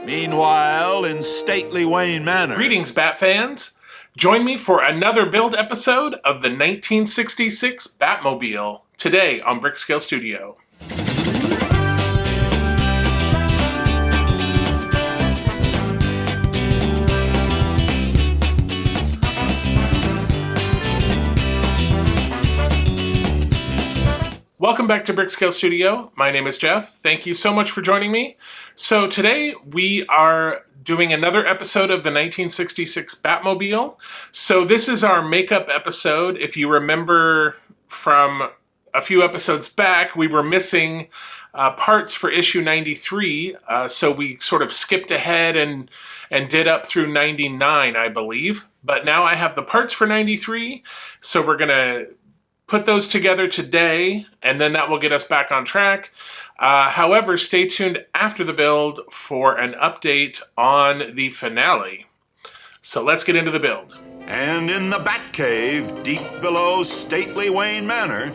Meanwhile, in stately Wayne Manor... Greetings, Bat fans! Join me for another build episode of the 1966 Batmobile, today on BrickScale Studio. Welcome back to BrickScale Studio. My name is Jeff. Thank you so much for joining me. So today we are doing another episode of the 1966 Batmobile. So this is our makeup episode. If you remember from a few episodes back, we were missing parts for issue 93. So we sort of skipped ahead and did up through 99, I believe. But now I have the parts for 93. So we're going to put those together today, and then that will get us back on track. However, stay tuned after the build for an update on the finale. So let's get into the build. And in the Batcave, deep below stately Wayne Manor.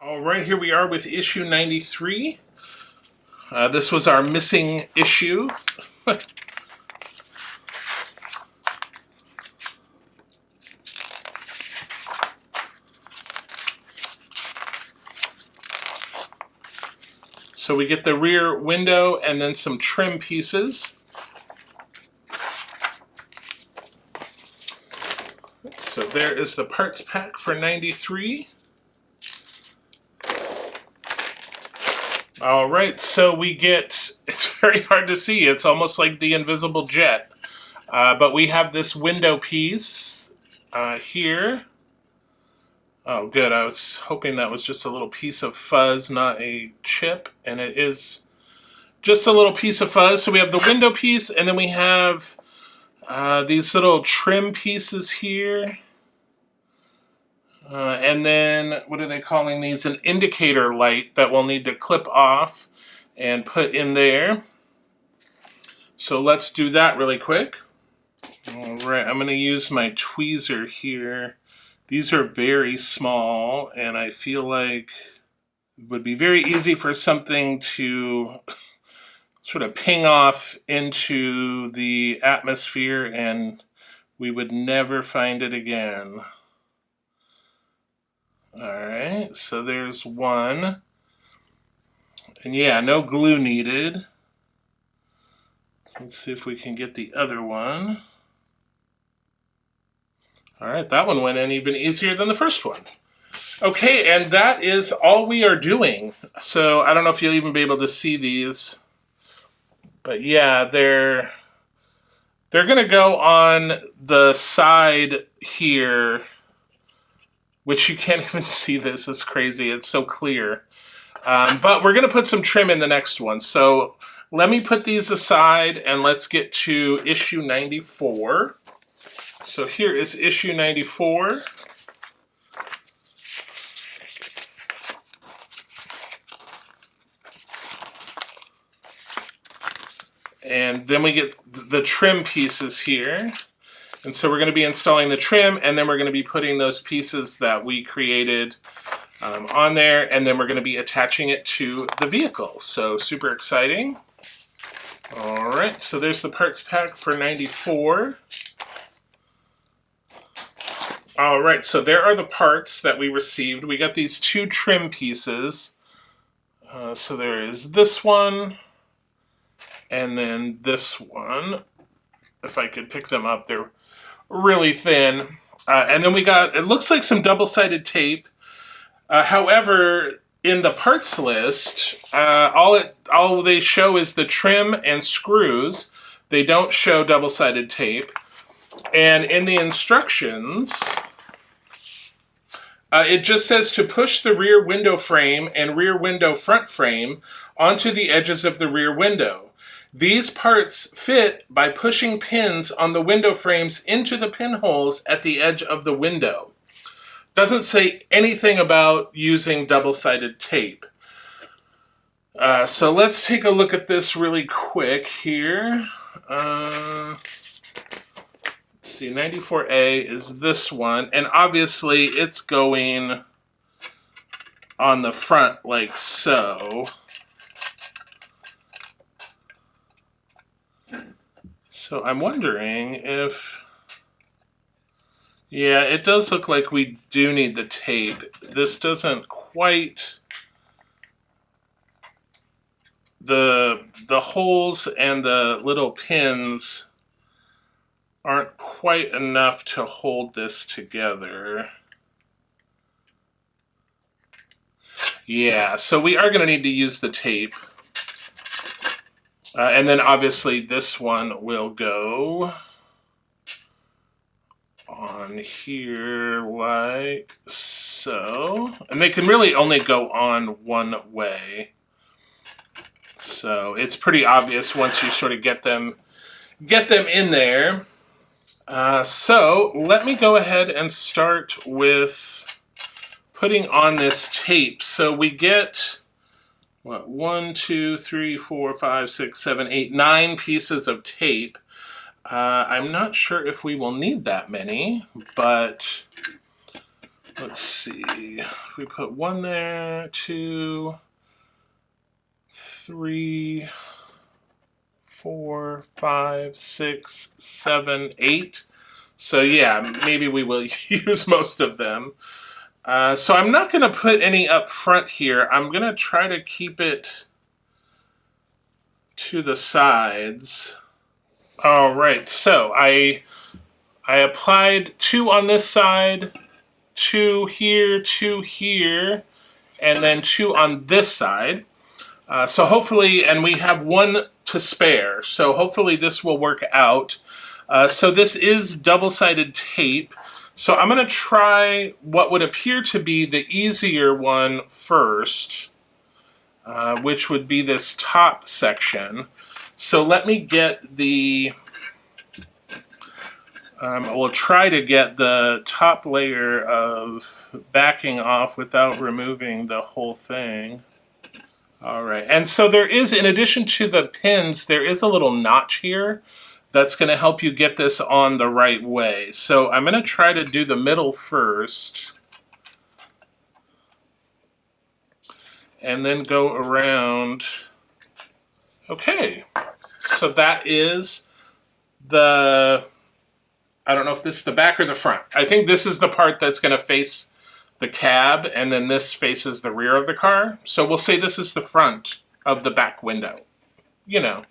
All right, here we are with issue 93. This was our missing issue. So we get the rear window and then some trim pieces. So there is the parts pack for 93. All right, so we get, it's very hard to see. It's almost like the invisible jet. But we have this window piece here. Oh, good. I was hoping that was just a little piece of fuzz, not a chip. And it is just a little piece of fuzz. So we have the window piece, and then we have these little trim pieces here. And then, what are they calling these? An indicator light that we'll need to clip off and put in there. So let's do that really quick. All right, I'm going to use my tweezer here. These are very small, and I feel like it would be very easy for something to sort of ping off into the atmosphere, and we would never find it again. Alright, so there's one. And yeah, no glue needed. So let's see if we can get the other one. Alright, that one went in even easier than the first one. Okay, and that is all we are doing. So I don't know if you'll even be able to see these. But yeah, they're going to go on the side here, which you can't even see this. It's crazy. It's so clear. But we're going to put some trim in the next one. So let me put these aside and let's get to issue 94. So here is issue 94. And then we get the trim pieces here. And so we're going to be installing the trim, and then we're going to be putting those pieces that we created on there, and then we're going to be attaching it to the vehicle. So super exciting. All right, so there's the parts pack for 94. All right, so there are the parts that we received. We got these two trim pieces. So there is this one, and then this one. If I could pick them up, they're really thin. And then we got, it looks like some double-sided tape. However, in the parts list, all they show is the trim and screws. They don't show double-sided tape. And in the instructions, it just says to push the rear window frame and rear window front frame onto the edges of the rear window. These parts fit by pushing pins on the window frames into the pinholes at the edge of the window. Doesn't say anything about using double-sided tape. So let's take a look at this really quick here. See, 94A is this one, and obviously it's going on the front like so. So I'm wondering if, yeah, it does look like we do need the tape. This doesn't quite, the holes and the little pins aren't quite enough to hold this together. Yeah, so we are going to need to use the tape. And then obviously this one will go on here like so. And they can really only go on one way. So it's pretty obvious once you sort of get them in there. So let me go ahead and start with putting on this tape. So we get, what, 1, 2, 3, 4, 5, 6, 7, 8, 9 pieces of tape. I'm not sure if we will need that many, but let's see. If we put 1 there, 2, 3, 4, 5, 6, 7, 8. So yeah, maybe we will use most of them. So I'm not going to put any up front here. I'm going to try to keep it to the sides. All right, so I applied 2 on this side, 2 here, and then 2 on this side. So hopefully, and we have 1 to spare, so hopefully this will work out. So this is double-sided tape. So I'm going to try what would appear to be the easier one first, which would be this top section. So let me get the, we'll try to get the top layer of backing off without removing the whole thing. All right, and so there is, in addition to the pins, there is a little notch here that's going to help you get this on the right way. So I'm going to try to do the middle first, and then go around. Okay, so that is the, I don't know if this is the back or the front. I think this is the part that's going to face the cab, and then this faces the rear of the car. So we'll say this is the front of the back window, you know.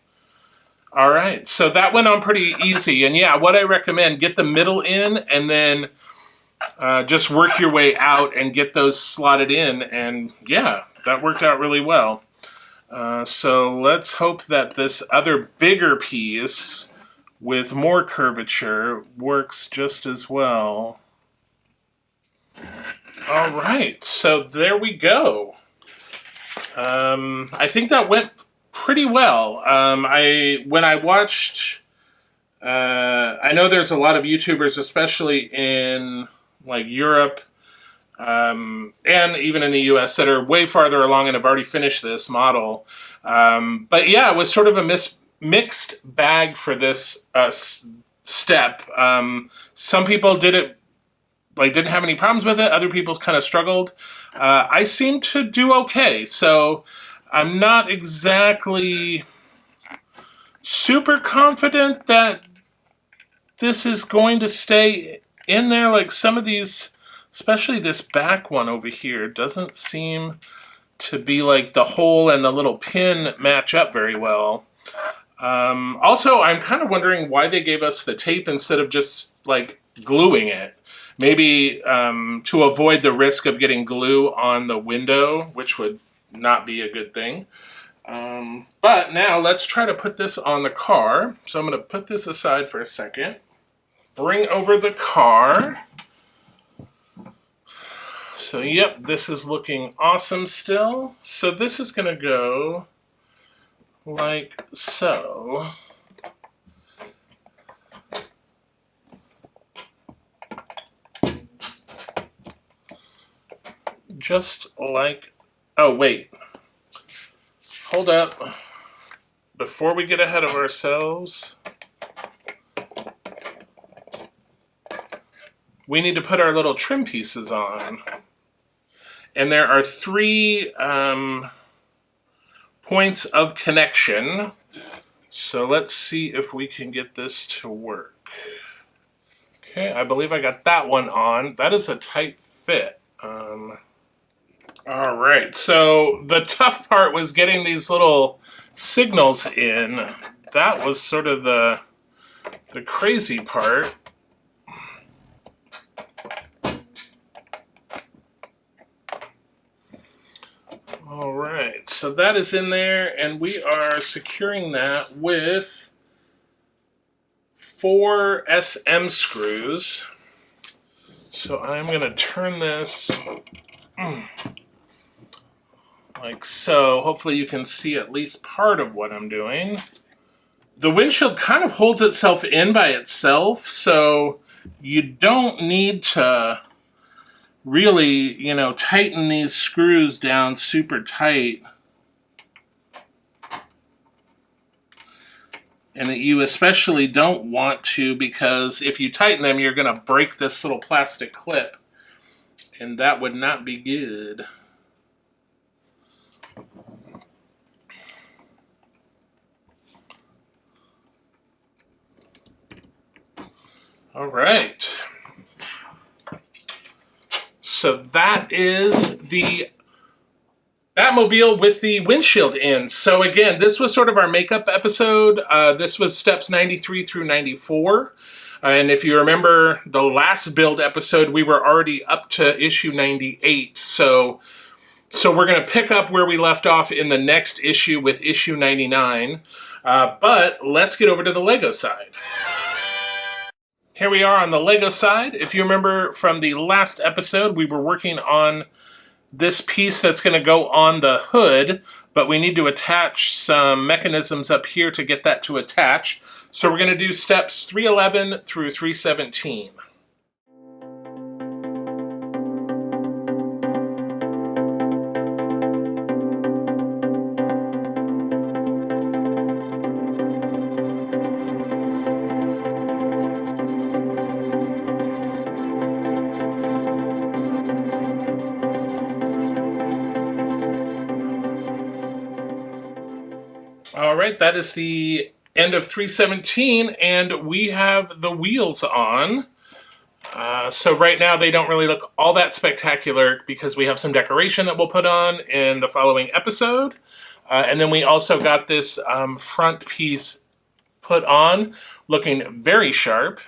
All right, so that went on pretty easy. And yeah, what I recommend, get the middle in and then just work your way out and get those slotted in. And yeah, that worked out really well. So let's hope that this other bigger piece with more curvature works just as well. All right, so there we go. I think that went pretty well. When I watched, I know there's a lot of YouTubers, especially in like Europe, and even in the US, that are way farther along and have already finished this model. But yeah, it was sort of a mixed bag for this step. Some people did it, like, didn't have any problems with it. Other people kind of struggled. I seem to do okay. So I'm not exactly super confident that this is going to stay in there. Like some of these, especially this back one over here, doesn't seem to be like the hole and the little pin match up very well. Also, I'm kind of wondering why they gave us the tape instead of just like gluing it. Maybe to avoid the risk of getting glue on the window, which would not be a good thing. But now let's try to put this on the car. So I'm going to put this aside for a second. Bring over the car. So yep, this is looking awesome still. So this is going to go like so. Just like, oh wait, hold up. Before we get ahead of ourselves, we need to put our little trim pieces on. And there are 3 points of connection. So let's see if we can get this to work. Okay, I believe I got that one on. That is a tight fit. All right, so the tough part was getting these little signals in. That was sort of the crazy part. All right, so that is in there, and we are securing that with 4 SM screws. So I'm going to turn this like so. Hopefully you can see at least part of what I'm doing. The windshield kind of holds itself in by itself, so you don't need to really, tighten these screws down super tight. And you especially don't want to, because if you tighten them, you're going to break this little plastic clip. And that would not be good. All right. So that is the Batmobile with the windshield in. So again, this was sort of our makeup episode. This was steps 93 through 94. And if you remember the last build episode, we were already up to issue 98. So we're going to pick up where we left off in the next issue with issue 99. But let's get over to the Lego side. Here we are on the Lego side. If you remember from the last episode, we were working on this piece that's going to go on the hood, but we need to attach some mechanisms up here to get that to attach. So we're going to do steps 311 through 317. All right, that is the end of 317, and we have the wheels on. So right now they don't really look all that spectacular because we have some decoration that we'll put on in the following episode. And then we also got this front piece put on, looking very sharp.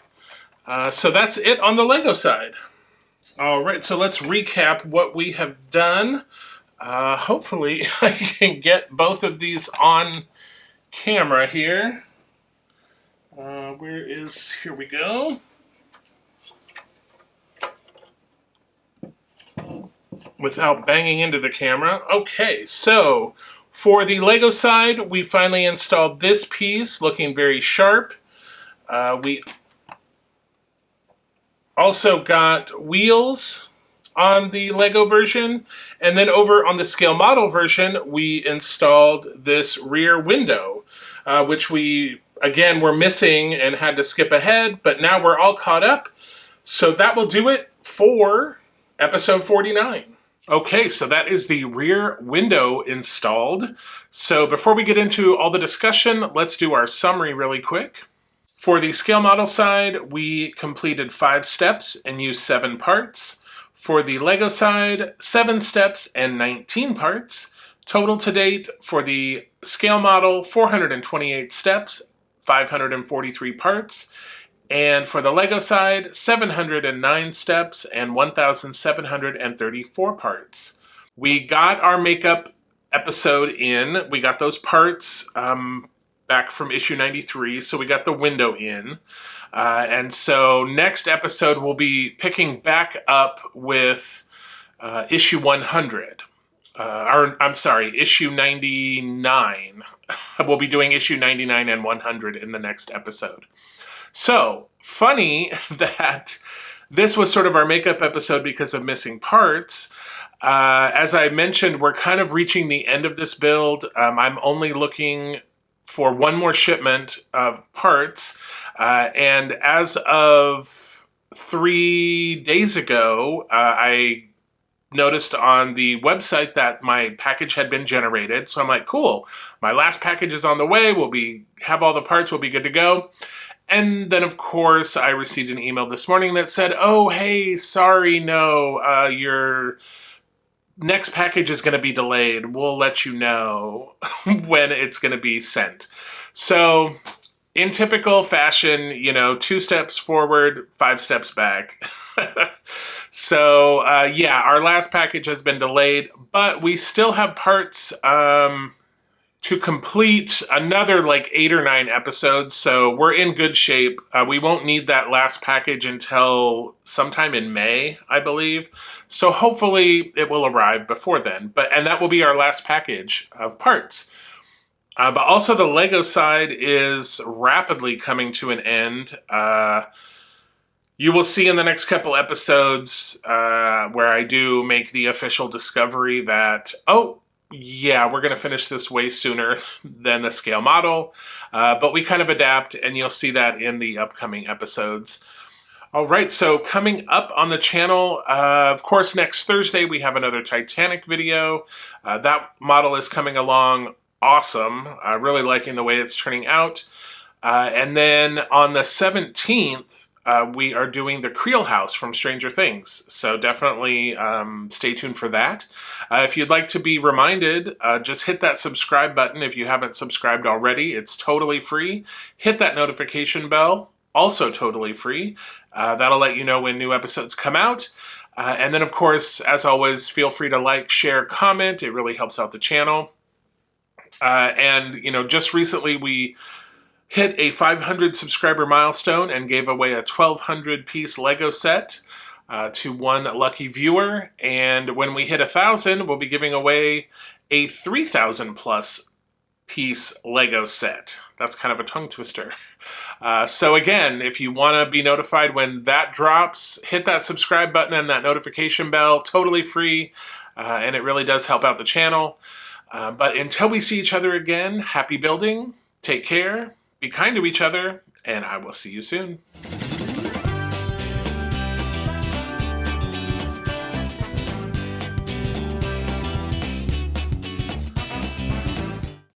So that's it on the Lego side. All right, so let's recap what we have done. Hopefully I can get both of these on camera here. Here we go. Without banging into the camera. Okay, so for the Lego side, we finally installed this piece, looking very sharp. We also got wheels on the Lego version, and then over on the scale model version, we installed this rear window, which we, again, were missing and had to skip ahead, but now we're all caught up. So that will do it for episode 49. Okay, so that is the rear window installed. So before we get into all the discussion, let's do our summary really quick. For the scale model side, we completed 5 steps and used 7 parts. For the Lego side, 7 steps and 19 parts. Total to date for the scale model, 428 steps, 543 parts. And for the Lego side, 709 steps and 1,734 parts. We got our makeup episode in. We got those parts back from issue 93, so we got the window in. And so next episode we'll be picking back up with issue 100. Issue 99. We'll be doing issue 99 and 100 in the next episode. So, funny that this was sort of our makeup episode because of missing parts. As I mentioned, we're kind of reaching the end of this build. I'm only looking for one more shipment of parts. And as of 3 days ago, I noticed on the website that my package had been generated. So I'm like, cool, my last package is on the way. Have all the parts, we'll be good to go. And then, of course, I received an email this morning that said, oh, hey, sorry, no, your next package is going to be delayed. We'll let you know when it's going to be sent. So in typical fashion, 2 steps forward, 5 steps back. So yeah, our last package has been delayed, but we still have parts to complete another like 8 or 9 episodes. So we're in good shape. We won't need that last package until sometime in May, I believe. So hopefully it will arrive before then. And that will be our last package of parts. But also the Lego side is rapidly coming to an end. You will see in the next couple episodes where I do make the official discovery that, oh, yeah, we're going to finish this way sooner than the scale model. But we kind of adapt, and you'll see that in the upcoming episodes. All right, so coming up on the channel, of course, next Thursday, we have another Titanic video. That model is coming along awesome. Really liking the way it's turning out. And then on the 17th, we are doing the Creel House from Stranger Things. So definitely stay tuned for that. If you'd like to be reminded, just hit that subscribe button if you haven't subscribed already. It's totally free. Hit that notification bell, also totally free. That'll let you know when new episodes come out. And then, of course, as always, feel free to like, share, comment. It really helps out the channel. And, just recently we hit a 500 subscriber milestone and gave away a 1,200 piece Lego set to one lucky viewer. And when we hit 1,000, we'll be giving away a 3,000 plus piece Lego set. That's kind of a tongue twister. So again, if you want to be notified when that drops, hit that subscribe button and that notification bell. Totally free, and it really does help out the channel. But until we see each other again, happy building, take care, be kind to each other, and I will see you soon.